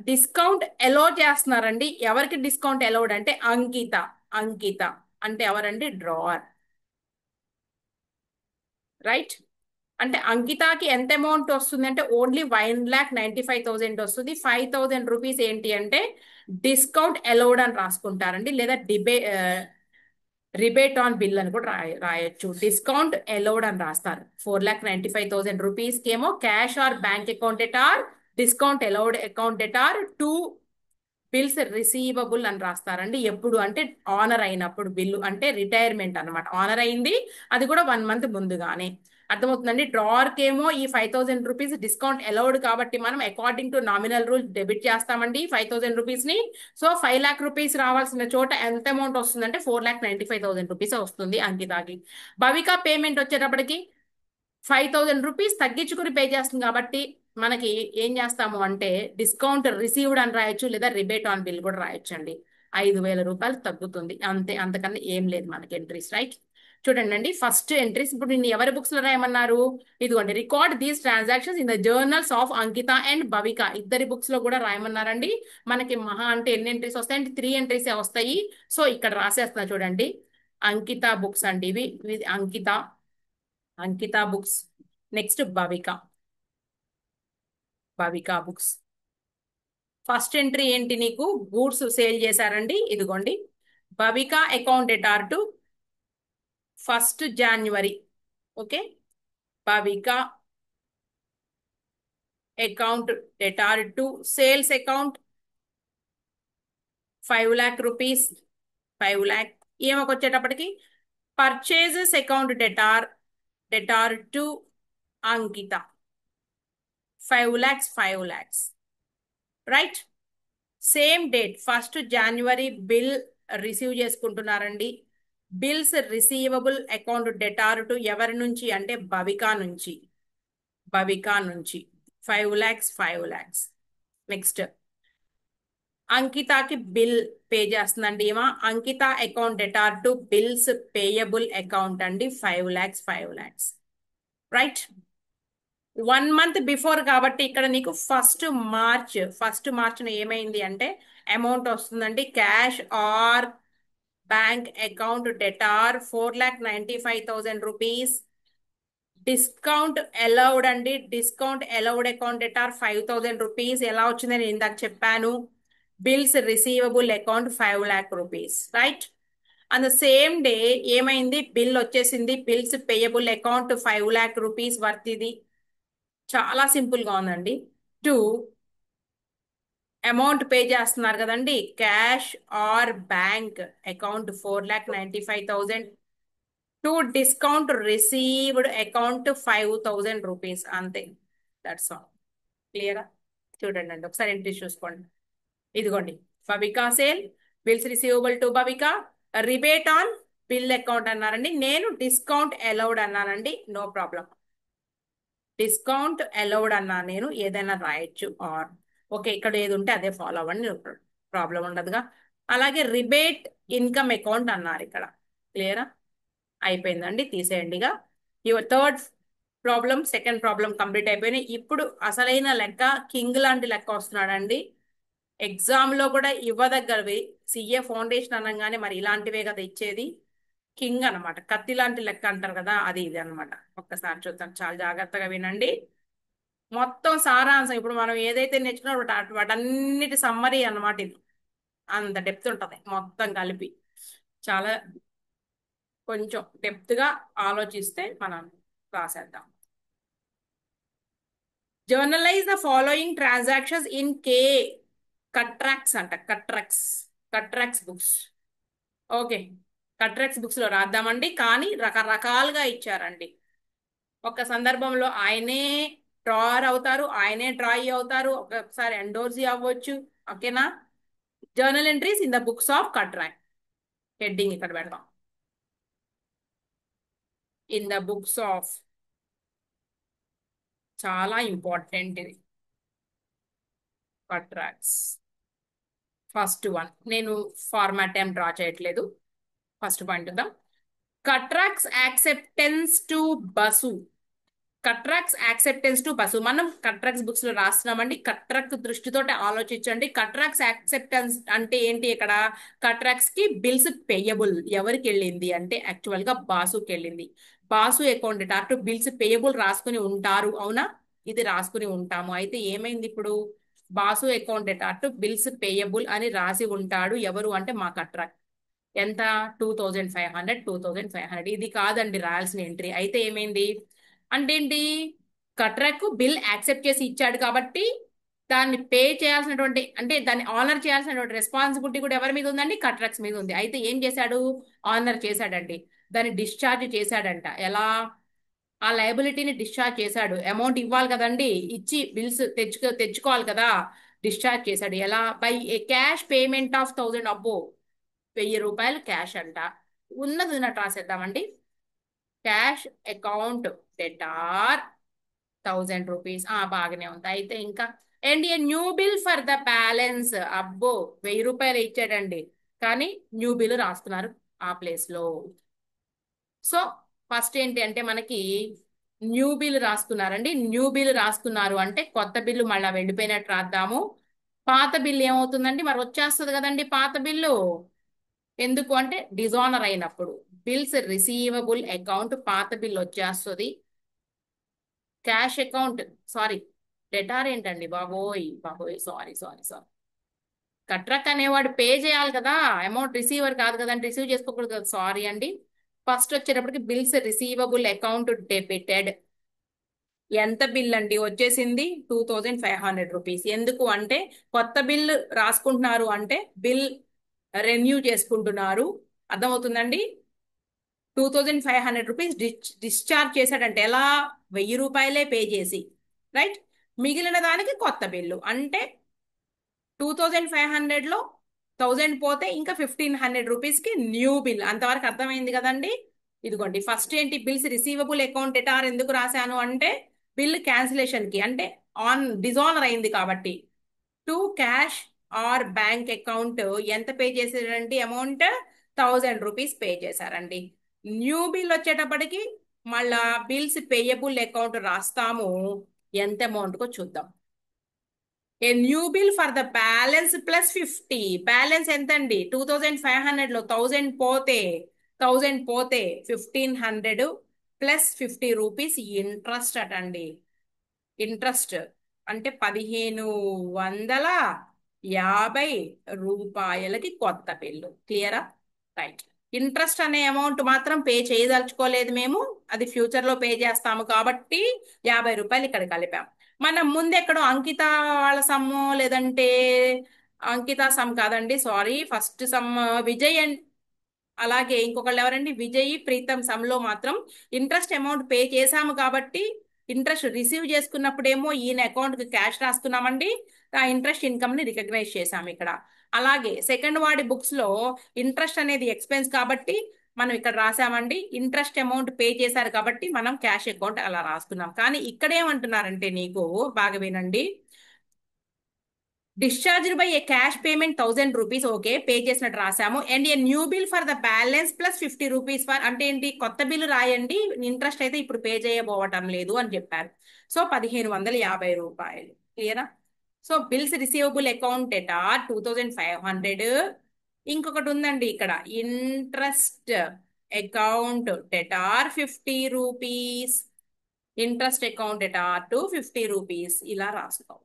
డిస్కౌంట్ అలో చేస్తున్నారండి. ఎవరికి డిస్కౌంట్ అలౌడ్ అంటే అంకిత. అంకిత అంటే ఎవరండి? డ్రావర్. రైట్. అంటే అంకితాకి ఎంత అమౌంట్ వస్తుంది అంటే ఓన్లీ 1,95,000 వస్తుంది. 5,000 రూపీస్ ఏంటి అంటే డిస్కౌంట్ అలౌడ్ అని రాసుకుంటారండి. లేదా రిబేట్ ఆన్ బిల్ అని కూడా రాయొచ్చు. డిస్కౌంట్ అలౌడ్ అని రాస్తారు. 4,95,000 రూపీస్ కేమో cash or bank account at or discount allowed account at or to bills receivable అని రాస్తారండి. ఎప్పుడు అంటే ఆనర్ అయినప్పుడు. బిల్లు అంటే రిటైర్మెంట్ అనమాట. ఆనర్ అయింది అది కూడా 1 month ముందుగానే. అర్థమవుతుందండి. డ్రావర్కి ఏమో ఈ 5,000 రూపీస్ డిస్కౌంట్ అలౌడ్ కాబట్టి మనం according to nominal rule debit చేస్తామండి 5,000 రూపీస్ ని. సో 5 lakh రూపీస్ రావాల్సిన చోట ఎంత అమౌంట్ వస్తుందంటే 4,95,000 రూపీస్ వస్తుంది అంకితాకి. భవిక పేమెంట్ వచ్చేటప్పటికి 5,000 రూపీస్ తగ్గించుకుని పే చేస్తుంది కాబట్టి మనకి ఏం చేస్తాము అంటే డిస్కౌంట్ రిసీవ్డ్ అని రాయొచ్చు, లేదా రిబేట్ ఆన్ బిల్ కూడా రాయొచ్చు అండి. 5,000 రూపాయలు తగ్గుతుంది అంతే, అంతకన్నా ఏం లేదు మనకి ఎంట్రీస్. రైట్. చూడండి అండి, ఫస్ట్ ఎంట్రీస్ ఇప్పుడు నిన్ను ఎవరి బుక్స్ లో రాయమన్నారు? ఇదిగోండి, record these transactions in the journals of Ankita and Bhavika. ఇద్దరి బుక్స్ లో కూడా రాయమన్నారండి. మనకి మహా అంటే ఎన్ని ఎంట్రీస్ వస్తాయి అంటే 3 ఎంట్రీస్ వస్తాయి. సో ఇక్కడ రాసేస్తున్నా చూడండి. అంకిత బుక్స్ అండి ఇవి. Ankita Ankita books. Next Bhavika. Bhavika books. First entry ఏంటి? నీకు గూడ్స్ సేల్ చేశారండి. ఇదిగోండి, Bhavika account debtor to 1st January. Okay. Bhavika account debtor to sales account 5 lakh rupees. 5 lakh ఏమొక వచ్చేటప్పటికి purchases account debtor to Ankita 5 lakhs 5 lakhs. Right. Same date 1st January bill receive చేసుకుంటున్నారండి. Bills receivable account debtor to ఎవరి నుంచి అంటే భవిక నుంచి. భవిక నుంచి 5 lakhs 5 lakhs. Next అంకితకి bill pay చేస్తుందండి ఏమా. Ankita account debtor to bills payable account అండి 5 lakhs 5 lakhs. Right. 1 month before కాబట్టి ఇక్కడ నీకు ఫస్ట్ మార్చ్ ఏమైంది అంటే అమౌంట్ వస్తుందండి. Cash or bank account debtor 4,95,000 rupees. Discount allowed అండి. Discount allowed account debtor 5,000 rupees. ఎలా వచ్చిందని నేను ఇందాక చెప్పాను. Bills receivable account 5 lakh rupees. Right. And the same day ఏమైంది? బిల్ వచ్చేసింది. Bills payable account 5 lakh rupees worth. ఇది చాలా సింపుల్ గా ఉందండి. టు అమౌంట్ పే చేస్తున్నారు కదండి, cash or bank account 4,95,000 to discount received account 5,000 rupees. అంతే. That's all. క్లియరా? చూడండి అండి, ఒకసారి ఎంట్రీ చూసుకోండి. ఇదిగోండి, Bhavika sale, bills receivable to Bhavika, rebate on bill account అన్నారండి. నేను డిస్కౌంట్ అలౌడ్ అన్నానండి. No problem. డిస్కౌంట్ అలౌడ్ అన్నా నేను ఏదైనా రాయొచ్చు ఆర్ ఓకే ఇక్కడ ఏది ఉంటే అదే ఫాలో అవ్వండి ప్రాబ్లం ఉండదుగా. అలాగే రిబేట్ ఇన్కమ్ అకౌంట్ అన్నారు ఇక్కడ. క్లియరా? అయిపోయిందండి, తీసేయండిగా. Your third problem second problem complete అయిపోయినాయి. ఇప్పుడు అసలైన లెక్క, కింగ్ లాంటి లెక్క వస్తున్నాడండి. ఎగ్జామ్ లో కూడా ఇవ్వదగ్గరవి. సిఏ ఫౌండేషన్ అనగానే మరి ఇలాంటివే కదా ఇచ్చేది. కింగ్ అన్నమాట, కత్తి లాంటి లెక్క అంటారు కదా, అది ఇది అన్నమాట. ఒక్కసారి చూద్దాం, చాలా జాగ్రత్తగా వినండి. మొత్తం సారాంశం ఇప్పుడు మనం ఏదైతే నేర్చుకున్నా వాటన్నిటి సమ్మరీ అన్నమాట ఇది. అంత డెప్త్ ఉంటది మొత్తం కలిపి. చాలా కొంచెం డెప్త్ గా ఆలోచిస్తే మనం రాసేద్దాం. Journalize the following transactions in K కట్రాక్స్ అంట. కట్రాక్స్ బుక్స్. ఓకే, కట్రాక్స్ బుక్స్ లో రాద్దామండి. కానీ రకరకాలుగా ఇచ్చారండి. ఒక సందర్భంలో ఆయనే డ్రాయర్ అవుతారు, ఆయనే డ్రాయి అవుతారు, ఒక్కొక్కసారి ఎండోర్సీ అవ్వచ్చు. ఓకేనా? Journal entries in the books of కట్రాక్ట్. హెడ్డింగ్ ఇక్కడ పెడదాం, ఇన్ ద బుక్స్ ఆఫ్. చాలా ఇంపార్టెంట్ ఇది. కట్రాక్ట్స్ ఫస్ట్ వన్. నేను ఫార్మాట్ ఏం డ్రా చేయట్లేదు. ఫస్ట్ పాయింట్ చూద్దాం. కట్రాక్ట్స్ యాక్సెప్టెన్స్ టు బసు. కట్రాక్స్ యాక్సెప్టెన్స్ టు బసు మనం కట్రాక్స్ బుక్స్ లో రాస్తున్నామండి. కట్రాక్ దృష్టితోటి ఆలోచించండి. కట్రాక్స్ యాక్సెప్టెన్స్ అంటే ఏంటి? ఇక్కడ కట్రాక్స్ కి బిల్స్ పేయబుల్ ఎవరికి వెళ్ళింది అంటే యాక్చువల్ గా బాసుకి వెళ్ళింది. బాసు అకౌంట్ అటు బిల్స్ పేయబుల్ రాసుకుని ఉంటారు, అవునా? ఇది రాసుకుని ఉంటాము. అయితే ఏమైంది ఇప్పుడు? బాసు అకౌంట్ అటు బిల్స్ పేయబుల్ అని రాసి ఉంటాడు. ఎవరు అంటే మా కట్రాక్ట్. ఎంత? 2500, 2500. ఇది కాదండి రాయాల్సిన ఎంట్రీ. అయితే ఏమైంది అంటే ఏంటి? కట్రాక్ బిల్ యాక్సెప్ట్ చేసి ఇచ్చాడు కాబట్టి దాన్ని పే చేయాల్సినటువంటి అంటే దాన్ని ఆనర్ చేయాల్సినటువంటి రెస్పాన్సిబిలిటీ కూడా ఎవరి మీద ఉందండి? కట్రాక్స్ మీద ఉంది. అయితే ఏం చేశాడు? ఆనర్ చేశాడండి. దాన్ని డిశ్చార్జ్ చేశాడంట. ఎలా? ఆ లయబిలిటీని డిశ్చార్జ్ చేశాడు. అమౌంట్ ఇవ్వాలి కదండి, ఇచ్చి బిల్స్ తెచ్చుకోవాలి కదా. డిశ్చార్జ్ చేశాడు. ఎలా? By a cash payment of 1000. అబ్బో, 1000 రూపాయలు క్యాష్ అంట. ఉన్నది ఉన్నట్టు రాసేద్దామండి. Cash account debtor 1000 rupees. బాగానే ఉంది. అయితే ఇంకా and a new bill for the balance. అబ్బో, 1000 రూపాయలు ఇచ్చాడండి, కానీ న్యూ బిల్ రాస్తున్నారు ఆ ప్లేస్ లో. సో ఫస్ట్ ఏంటి అంటే మనకి న్యూ బిల్ రాసుకున్నారండి. న్యూ బిల్ రాసుకున్నారు అంటే కొత్త బిల్లు మళ్ళీ వెళ్ళిపోయినట్టు రాద్దాము. పాత బిల్లు ఏమవుతుందండి? మరి వచ్చేస్తుంది కదండి పాత బిల్లు. ఎందుకు అంటే డిజానర్ అయినప్పుడు బిల్స్ రిసీవబుల్ అకౌంట్ పాత బిల్ వచ్చేస్తుంది. క్యాష్ అకౌంట్, సారీ డెటార్ ఏంటండి బాబోయ్ బాబోయ్, సారీ సారీ సారీ. కట్రక్ అనేవాడు పే చేయాలి కదా, అమౌంట్ రిసీవర్ కాదు కదండి, రిసీవ్ చేసుకోకూడదు కదా. సారీ అండి. ఫస్ట్ వచ్చేటప్పటికి బిల్స్ రిసీవబుల్ అకౌంట్ డెబిటెడ్. ఎంత బిల్ అండి వచ్చేసింది? 2500 రూపీస్. ఎందుకు అంటే కొత్త బిల్ రాసుకుంటున్నారు అంటే బిల్ రెన్యూ చేసుకుంటున్నారు. అర్థమవుతుందండి? 2500 రూపీస్ డిశ్చార్జ్ చేశాడంటే ఎలా? 1000 రూపాయలే పే చేసి, రైట్. మిగిలిన దానికి కొత్త బిల్లు అంటే 2500లో 1000 పోతే ఇంకా 1500 రూపీస్ కి న్యూ బిల్. అంతవరకు అర్థమైంది కదండి. ఇదిగోండి ఫస్ట్ ఏంటి? బిల్స్ రిసీవబుల్ అకౌంట్ ఎటార్ ఎందుకు రాశాను అంటే బిల్ క్యాన్సిలేషన్ కి, అంటే ఆన్ డిజానర్ అయింది కాబట్టి. To cash or bank account ఎంత పే చేశారండి? అమౌంట్ 1000 రూపీస్ పే చేశారండి. న్యూ బిల్ వచ్చేటప్పటికి మళ్ళా బిల్స్ పేయబుల్ అకౌంట్ రాస్తాము. ఎంత అమౌంట్ కో చూద్దాం. ఏ new bill for the balance plus 50. Balance ఎంత అండి? 2500లో 1000 పోతే 1500 ప్లస్ 50 రూపీస్ ఇంట్రెస్ట్ అటండి. ఇంట్రెస్ట్ అంటే 1550 రూపాయలకి కొత్త బిల్లు. క్లియరా? రైట్. ఇంట్రెస్ట్ అనే అమౌంట్ మాత్రం పే చేయదలుచుకోలేదు మేము, అది ఫ్యూచర్ లో పే చేస్తాము కాబట్టి 50 రూపాయలు ఇక్కడ కలిపాం. మనం ముందెక్కడో అంకిత వాళ్ళ సమ్ము, లేదంటే అంకిత సమ్ కాదండి, sorry, first some Vijay and అలాగే ఇంకొకళ్ళు ఎవరండి, విజయ్ ప్రీతం సమ్ లో మాత్రం ఇంట్రెస్ట్ అమౌంట్ పే చేశాము కాబట్టి ఇంట్రెస్ట్ రిసీవ్ చేసుకున్నప్పుడేమో ఈయన అకౌంట్ కి క్యాష్ రాస్తున్నామండి. ఆ ఇంట్రెస్ట్ ఇన్కమ్ ని రికగ్నైజ్ చేశాము ఇక్కడ. అలాగే సెకండ్ వాడి బుక్స్ లో ఇంట్రెస్ట్ అనేది ఎక్స్పెన్స్ కాబట్టి మనం ఇక్కడ రాసామండి, ఇంట్రెస్ట్ అమౌంట్ పే చేశారు కాబట్టి మనం క్యాష్ అకౌంట్ అలా రాసుకున్నాం. కానీ ఇక్కడ ఏమంటున్నారంటే నీకు బాగా వినండి, discharged by a cash payment ₹1000 okay pay చేసినట్టు రాసాము, and a new bill for the balance plus ₹50 for అంటే ఏంటి, కొత్త బిల్లు రాయండి, ఇంట్రెస్ట్ అయితే ఇప్పుడు పే చేయబోవటం లేదు అని చెప్పారు. సో ₹1550. క్లియరా? సో బిల్స్ రిసీవబుల్ అకౌంట్ ఎటా 2500. ఇంకొకటి ఉందండి ఇక్కడ, interest account debtor ₹50, interest account debtor to ₹50 ఇలా రాసుకోవాలి.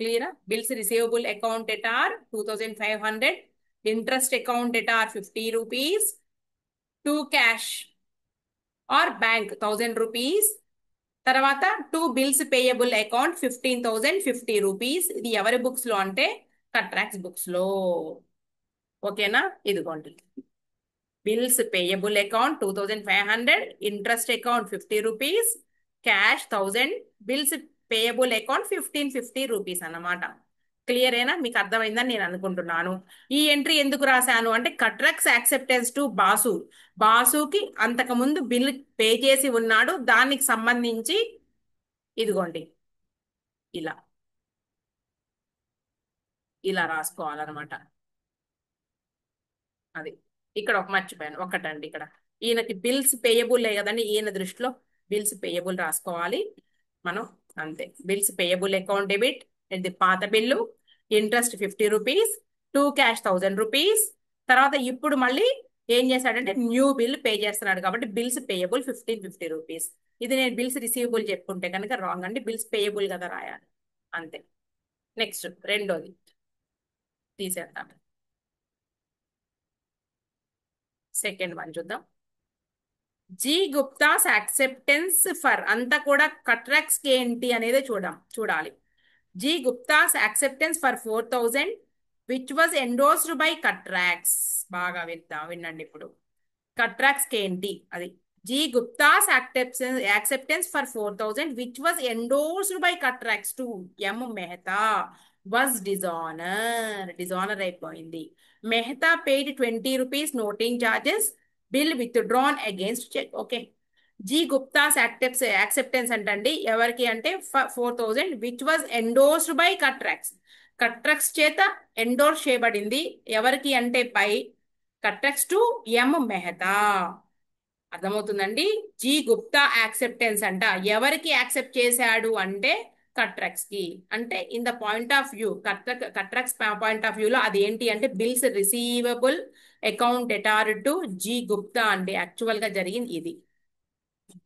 క్లియరా? Bills receivable account debtor 2500, interest account debtor ₹50, to cash or bank ₹1000, తర్వాత టు బిల్స్ పేయబుల్ అకౌంట్ ₹15,050. ఇది ఎవరి బుక్స్ లో అంటే కట్రాక్స్ బుక్స్ లో. ఓకేనా? ఇదిగోండి, bills payable account 2500, interest account ₹50, cash 1000, bills payable account ₹1550 అన్నమాట. క్లియరేనా? మీకు అర్థమైందని నేను అనుకుంటున్నాను. ఈ ఎంట్రీ ఎందుకు రాశాను అంటే కట్రక్స్ యాక్సెప్టెన్స్ టు బాసు, బాసుకి అంతకు ముందు బిల్ పే చేసి ఉన్నాడు, దానికి సంబంధించి ఇదిగోండి ఇలా ఇలా రాసుకోవాలన్నమాట. అది ఇక్కడ ఒక మర్చిపోయాను ఒకటండి, ఇక్కడ ఈయనకి బిల్స్ పేయబుల్ కదండి, ఈయన దృష్టిలో బిల్స్ పేయబుల్ రాసుకోవాలి మనం. అంతే, బిల్స్ పేయబుల్ అకౌంట్ డెబిట్, ఇది పాత బిల్లు, ఇంట్రెస్ట్ ₹50, టు క్యాష్ ₹1000. తర్వాత ఇప్పుడు మళ్ళీ ఏం చేశాడంటే న్యూ బిల్ పే చేస్తున్నాడు కాబట్టి బిల్స్ పేయబుల్ ₹1550. ఇది నేను బిల్స్ రిసీవబుల్ చెప్పుకుంటే కనుక రాంగ్ అండి, బిల్స్ పేయబుల్ కదా రాయాలి. అంతే. నెక్స్ట్ రెండోది తీసేద్దాం, సెకండ్ వన్ చూద్దాం. జీ గుప్తాస్ యాక్సెప్టెన్స్ ఫర్, అంతా కూడా కట్రాక్స్ కి ఏంటి అనేది చూడాలి. G Gupta's acceptance for 4000 which was endorsed by Katrak's. బాగా వినండి ఇప్పుడు, కట్రాక్స్ కి ఏంటి అది. G Gupta's acceptance for 4000 which was endorsed by Katrak's to M Mehta was dishonoured అయిపోయింది. Mehta paid ₹20 noting charges, bill withdrawn against cheque. Okay, G Gupta's acceptance అంటండి ఎవరికి అంటే 4000 విచ్ వాజ్ ఎండోర్స్డ్ బై కట్రాక్స్, కట్రాక్స్ చేత ఎండోర్స్ చేయబడింది, ఎవరికి అంటే by Katrak's to M Mehta. అర్థమవుతుందండి? జీ గుప్తా యాక్సెప్టెన్స్ అంట ఎవరికి యాక్సెప్ట్ చేశాడు అంటే కట్రాక్స్ కి. అంటే in the point of view, Katrak's point of వ్యూలో అది ఏంటి అంటే bills receivable account debtor to G Gupta అండి. యాక్చువల్ గా జరిగింది ఇది,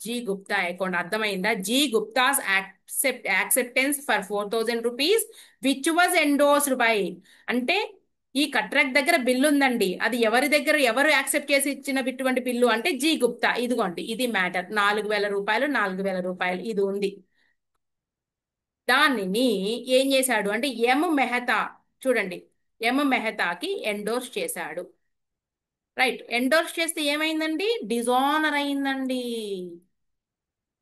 జీ గుప్తా అకౌంట్. అర్థమైందా? G Gupta's acceptance for ₹4000 which was endorsed by, అంటే ఈ కట్రాక్ట్ దగ్గర బిల్లు ఉందండి, అది ఎవరి దగ్గర, ఎవరు యాక్సెప్ట్ చేసి ఇచ్చినటువంటి బిల్లు అంటే జీ గుప్తా. ఇదిగోండి ఇది మ్యాటర్, ₹4000 ₹4000 ఇది ఉంది. దానిని ఏం చేశాడు అంటే ఎం మెహతా, చూడండి, ఎం మెహతాకి ఎండోర్స్ చేశాడు. రైట్, ఎండోర్స్ చేస్తే ఏమైందండి, డిజానర్ అయిందండి.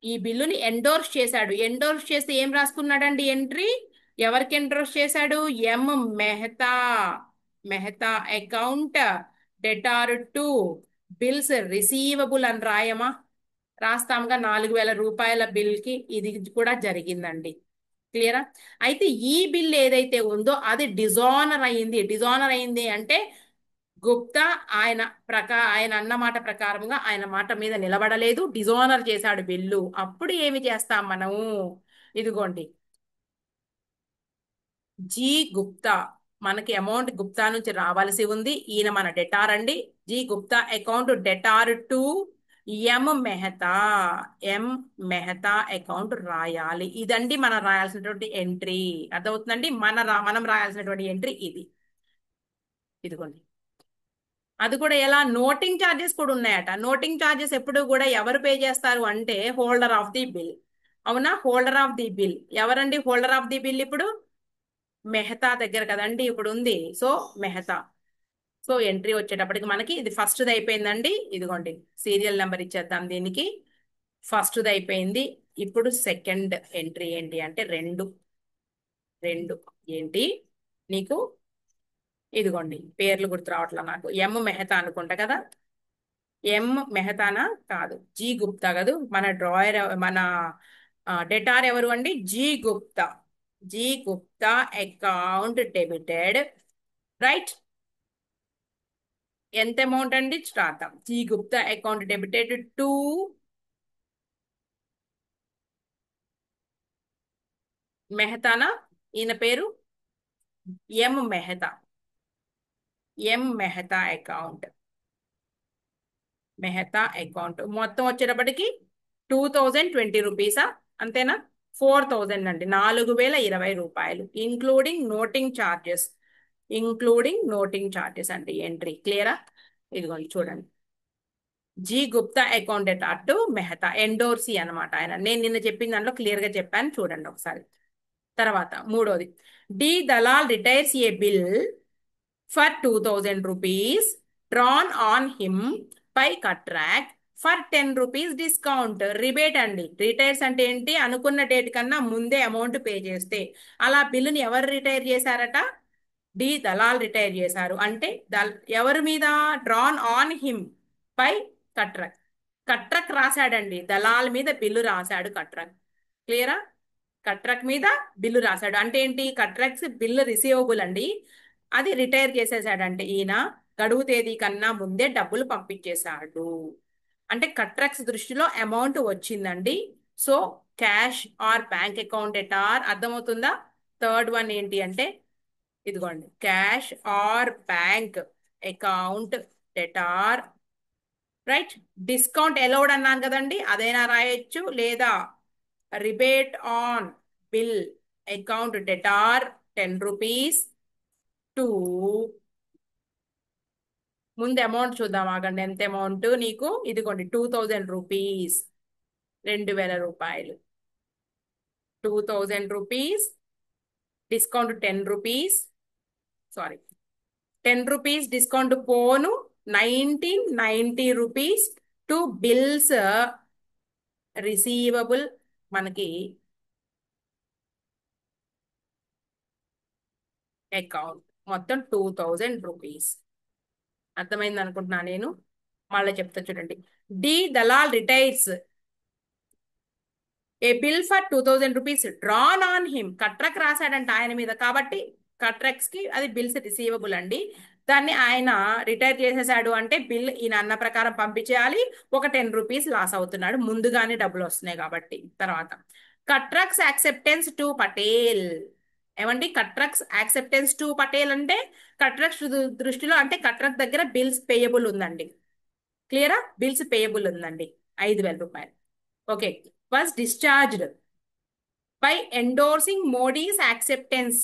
ఈ బిల్లుని ఎండోర్స్ చేశాడు. ఎండోర్స్ చేస్తే ఏం రాసుకున్నాడండి ఎంట్రీ, ఎవరికి ఎండోర్స్ చేశాడు, M Mehta, Mehta account debtor to bills receivable అని రాయమా, రాస్తాముగా. ₹4000 బిల్ కి ఇది కూడా జరిగిందండి. క్లియరా? అయితే ఈ బిల్ ఏదైతే ఉందో అది డిజానర్ అయింది. డిజానర్ అయింది అంటే గుప్తా ఆయన అన్న మాట ప్రకారంగా ఆయన మాట మీద నిలబడలేదు, డిజానర్ చేశాడు బిల్లు. అప్పుడు ఏమి చేస్తాం మనము, ఇదిగోండి జీ గుప్తా, మనకి అమౌంట్ గుప్తా నుంచి రావాల్సి ఉంది, ఈయన మన డెటార్ అండి. G Gupta account debtor to M Mehta, M Mehta account రాయాలి. ఇదండి మనం రాయాల్సినటువంటి ఎంట్రీ. అర్థమవుతుందండి? మనం రాయాల్సినటువంటి ఎంట్రీ ఇది. ఇదిగోండి, అది కూడా ఎలా, నోటింగ్ ఛార్జెస్ కూడా ఉన్నాయట. నోటింగ్ ఛార్జెస్ ఎప్పుడు కూడా ఎవరు పే చేస్తారు అంటే హోల్డర్ ఆఫ్ ది బిల్. అవునా? హోల్డర్ ఆఫ్ ది బిల్ ఎవరండి? హోల్డర్ ఆఫ్ ది బిల్ ఇప్పుడు మెహతా దగ్గర కదండి ఇప్పుడు ఉంది. సో మెహతా. సో ఎంట్రీ వచ్చేటప్పటికి మనకి ఇది ఫస్ట్ది అయిపోయిందండి. ఇదిగోండి సీరియల్ నెంబర్ ఇచ్చేద్దాం దీనికి. ఫస్ట్ది అయిపోయింది. ఇప్పుడు సెకండ్ ఎంట్రీ ఏంటి అంటే రెండు రెండు ఏంటి నీకు ఇదిగోండి పేర్లు గుర్తు రావట్లా నాకు. ఎం మెహతా అనుకుంటా కదా. ఎం మెహతానా? కాదు, జీ గుప్తా కదూ. మన డ్రాయర్, మన డెటార్ ఎవరు అండి? G Gupta. G Gupta account debited. Right. ఎంత అమౌంట్ అండి? రాద్దాం. G Gupta account debited to మెహతానా. ఈయన పేరు M Mehta. M Mehta account. Mehta account మొత్తం వచ్చేటప్పటికి 2020 రూపీసా? అంతేనా? 4000 అండి. 4020 రూపాయలు, including noting charges. Including noting charges అండి. ఎంట్రీ క్లియరా? ఇదిగోండి చూడండి. జీ గుప్తా అకౌంటెంట్ అటు మెహతా ఎండోర్సీ అనమాట ఆయన. నేను నిన్న చెప్పిన దాంట్లో క్లియర్ గా చెప్పాను, చూడండి ఒకసారి. తర్వాత మూడోది, D Dalal retires a bill for 2000 rupees drawn on him by Katrak for 10 rupees discount. Rebate అండి. రిటైర్స్ అంటే ఏంటి? అనుకున్న డేట్ కన్నా ముందే అమౌంట్ పే చేస్తే. అలా బిల్లుని ఎవరు రిటైర్ చేశారట? డి దలాల్ రిటైర్ చేశారు. అంటే ఎవరి మీద? డ్రాన్ ఆన్ హిమ్ పై కట్రక్. కట్రక్ రాశాడండి, దలాల్ మీద బిల్లు రాశాడు కట్రక్. క్లియరా? కట్రక్ మీద బిల్లు రాశాడు అంటే ఏంటి? కట్రక్స్ బిల్లు రిసీవబుల్ అండి. అది రిటైర్ చేసేసాడంటే ఈయన గడువు తేదీ కన్నా ముందే డబ్బులు పంపించేశాడు. అంటే కట్రక్స్ దృష్టిలో అమౌంట్ వచ్చిందండి. So cash or bank account at are. అర్థమవుతుందా? థర్డ్ వన్ ఏంటి అంటే ఇదిగోండి, cash or bank account debtor. Right. Discount allowed అన్నాను కదండి, అదైనా రాయొచ్చు, లేదా rebate on bill account debtor 10 rupees to. ముందు అమౌంట్ చూద్దాం ఆగండి. ఎంత అమౌంట్ నీకు? ఇదిగోండి 2000 రూపీస్. 2000 రూపాయలు. 2000 rupees discount 10 rupees. Sorry, 10 rupees discount పోను 1990 రూపీస్ టు బిల్స్ రిసీవబుల్ మనకి అకౌంట్. మొత్తం 2000 రూపీస్. అర్థమైంది అనుకుంటున్నా నేను. మళ్ళీ చెప్తా చూడండి. D Dalal retires a bill for 2000 rupees drawn on him. Katrak రాశాడంట ఆయన మీద, కాబట్టి కట్రక్స్ కి అది బిల్స్ రిసీవబుల్ అండి. దాన్ని ఆయన రిటైర్ చేసేసాడు అంటే బిల్ ఈయన అన్న ప్రకారం పంపించేయాలి. ఒక 10 రూపీస్ లాస్ అవుతున్నాడు, ముందుగానే డబ్బులు వస్తున్నాయి కాబట్టి. తర్వాత కట్రక్స్ యాక్సెప్టెన్స్ టు పటేల్. ఏమండి? కట్రక్స్ యాక్సెప్టెన్స్ టు పటేల్ అంటే కట్రక్స్ దృష్టిలో అంటే కట్రక్ దగ్గర బిల్స్ పేయబుల్ ఉందండి. క్లియరా? బిల్స్ పేయబుల్ ఉందండి 5000 రూపాయలు. Okay. Was discharged by endorsing Modi's acceptance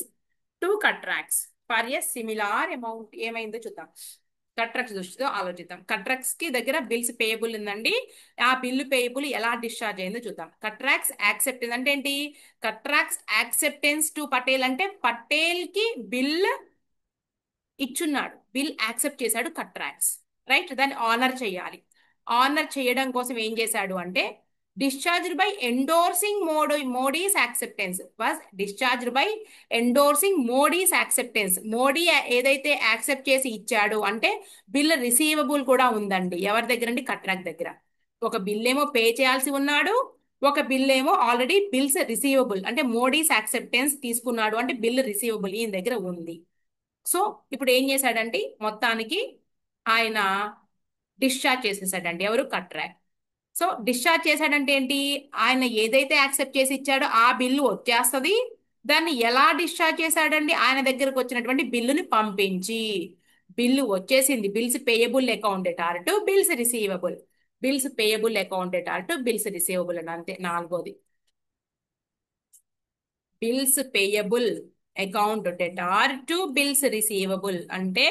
to Katrak's for a similar amount. ఏమైందో చూద్దాం. కట్రక్స్ దృష్టితో ఆలోచిద్దాం. కట్రక్స్ కి దగ్గర బిల్స్ పేయబుల్ ఉందండి. ఆ బిల్లు పేయబుల్ ఎలా డిశ్చార్జ్ అయిందో చూద్దాం. కట్రాక్స్ యాక్సెప్టెన్స్ అంటే ఏంటి? కట్రాక్స్ యాక్సెప్టెన్స్ టు పటేల్ అంటే పటేల్ కి బిల్ ఇచ్చున్నాడు, బిల్ యాక్సెప్ట్ చేశాడు కట్రాక్స్. రైట్. దాన్ని ఆనర్ చేయాలి. ఆనర్ చేయడం కోసం ఏం చేశాడు అంటే discharged by endorsing Modi's acceptance. Was discharged by endorsing Modi's acceptance. Modi ఏదైతే యాక్సెప్ట్ చేసి ఇచ్చాడు అంటే బిల్ రిసీవబుల్ కూడా ఉందండి. ఎవరి దగ్గర అండి? కట్రాక్ దగ్గర. ఒక బిల్ ఏమో పే చేయాల్సి ఉన్నాడు, ఒక బిల్ ఏమో ఆల్రెడీ బిల్స్ రిసీవబుల్ అంటే మోడీస్ యాక్సెప్టెన్స్ తీసుకున్నాడు అంటే బిల్ రిసీవబుల్ ఈయన దగ్గర ఉంది. సో ఇప్పుడు ఏం చేశాడంటే మొత్తానికి ఆయన డిశ్చార్జ్ చేసేసాడండి. ఎవరు? కట్రాక్. సో డిశ్చార్జ్ చేశాడంటే ఏంటి? ఆయన ఏదైతే యాక్సెప్ట్ చేసి ఇచ్చాడో ఆ బిల్లు వచ్చేస్తుంది. దాన్ని ఎలా డిశ్చార్జ్ చేశాడండి? ఆయన దగ్గరకు వచ్చినటువంటి బిల్లుని పంపించి. బిల్లు వచ్చేసింది. Bills payable accounted are to bills receivable. Bills payable accounted are to bills receivable అని. అంతే. నాలుగోది, bills payable account debtor to bills receivable అంటే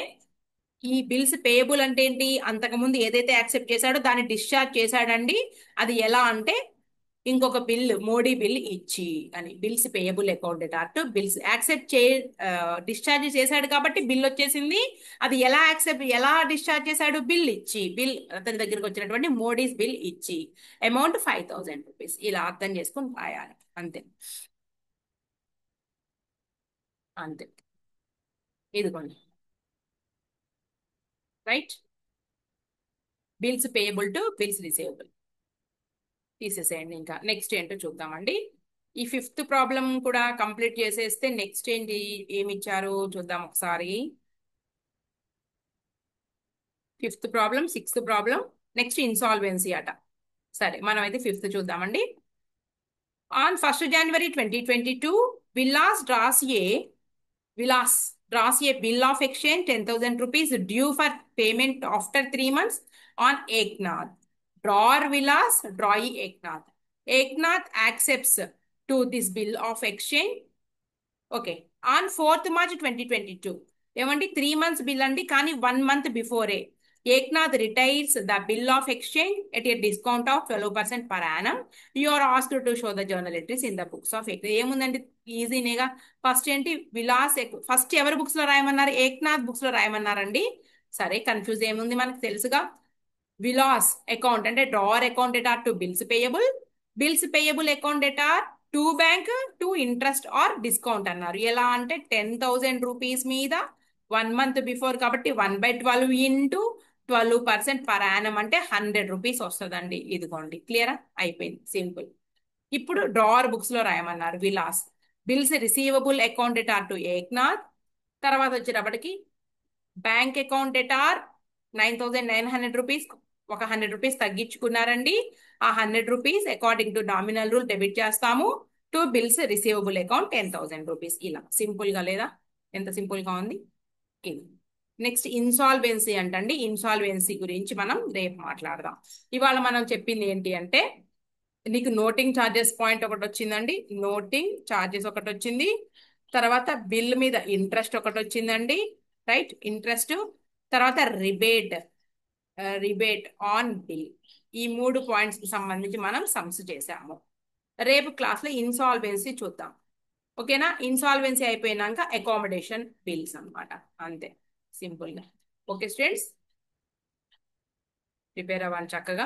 ఈ బిల్స్ పేయబుల్ అంటే ఏంటి? అంతకుముందు ఏదైతే యాక్సెప్ట్ చేశాడో దాన్ని డిశ్చార్జ్ చేశాడండి. అది ఎలా అంటే ఇంకొక బిల్, మోడీ బిల్ ఇచ్చి అని. Bills payable account to bills accept discharge చేశాడు కాబట్టి బిల్ వచ్చేసింది. అది ఎలా డిశ్చార్జ్ చేశాడు? బిల్ ఇచ్చి. బిల్ అతని దగ్గరికి వచ్చినటువంటి మోడీస్ బిల్ ఇచ్చి అమౌంట్ 5000 రూపీస్. ఇలా అర్థం చేసుకుని రాయాలి. అంతే. అంతే. ఇదిగోండి right. Bills payable to bills receivable తీసేసేయండి. ఇంకా నెక్స్ట్ ఏంటో చూద్దామండి. ఈ ఫిఫ్త్ ప్రాబ్లం కూడా కంప్లీట్ చేసేస్తే నెక్స్ట్ ఏంటి ఏమి ఇచ్చారు చూద్దాం ఒకసారి. Fifth problem, sixth problem, next insolvency అట. సరే మనం అయితే ఫిఫ్త్ చూద్దామండి. On 1st January 2022, Vilas draws a bill of exchange 10,000 rupees due for payment after 3 months on Eknath. Drawer Vilas, drawee Eknath. Eknath accepts to this bill of exchange. Okay. On 4th March 2022 ఏమండి 3 months bill అండి, కానీ 1 month before Eknath retires the bill of exchange at a discount of 12% per annum. You are asked to show the journal entries in the books of Eknath. ఏముందండి ఈజీనేగా. First ఏంటి Vilas, first ఎవరి books లో రాయమన్నారు? Eknath books లో రాయమన్నారండి. సరే confuse ఏముంది మనకు తెలుసుగా. విలాస్ అకౌంట్ అంటే drawer account debtor to bills payable account debtor to bank to interest or discount అన్నారు. ఎలా అంటే 10,000 రూపీస్ మీద 1 month బిఫోర్ కాబట్టి 1/12 ఇంటూ 12% పర్ యానం అంటే 100 రూపీస్ వస్తుందండి. ఇదిగోండి క్లియరా, అయిపోయింది సింపుల్. ఇప్పుడు డ్రావర్ బుక్స్ లో రాయమన్నారు Vilas. Bills receivable account debtor to Eknath. తర్వాత వచ్చేటప్పటికి బ్యాంక్ అకౌంట్ డేటార్ 9,900 రూపీస్, ఒక 100 రూపీస్ తగ్గించుకున్నారండి. ఆ 100 rupees according to nominal rule debit చేస్తాము to bills receivable account 10,000 rupees. ఇలా సింపుల్ గా లేదా, ఎంత సింపుల్ గా ఉంది ఇది. నెక్స్ట్ ఇన్సాల్వెన్సీ అంటండి. ఇన్సాల్వెన్సీ గురించి మనం రేపు మాట్లాడదాం. ఇవాళ మనం చెప్పింది ఏంటి అంటే నీకు నోటింగ్ ఛార్జెస్ పాయింట్ ఒకటి వచ్చిందండి, నోటింగ్ ఛార్జెస్ ఒకటి వచ్చింది, తర్వాత బిల్ మీద ఇంట్రెస్ట్ ఒకటి వచ్చిందండి, రైట్, ఇంట్రెస్ట్, తర్వాత రిబేట్ ఆన్ బిల్. ఈ 3 పాయింట్స్ కి సంబంధించి మనం సమ్స్ చేసాము. రేపు క్లాస్ లో ఇన్సాల్వెన్సీ చూద్దాం. ఓకేనా. ఇన్సాల్వెన్సీ అయిపోయినాక అకామిడేషన్ బిల్స్ అన్నమాట. అంతే సింపుల్ గా. ఓకే స్టూడెంట్స్, ప్రిపేర్ అవ్వాలి చక్కగా.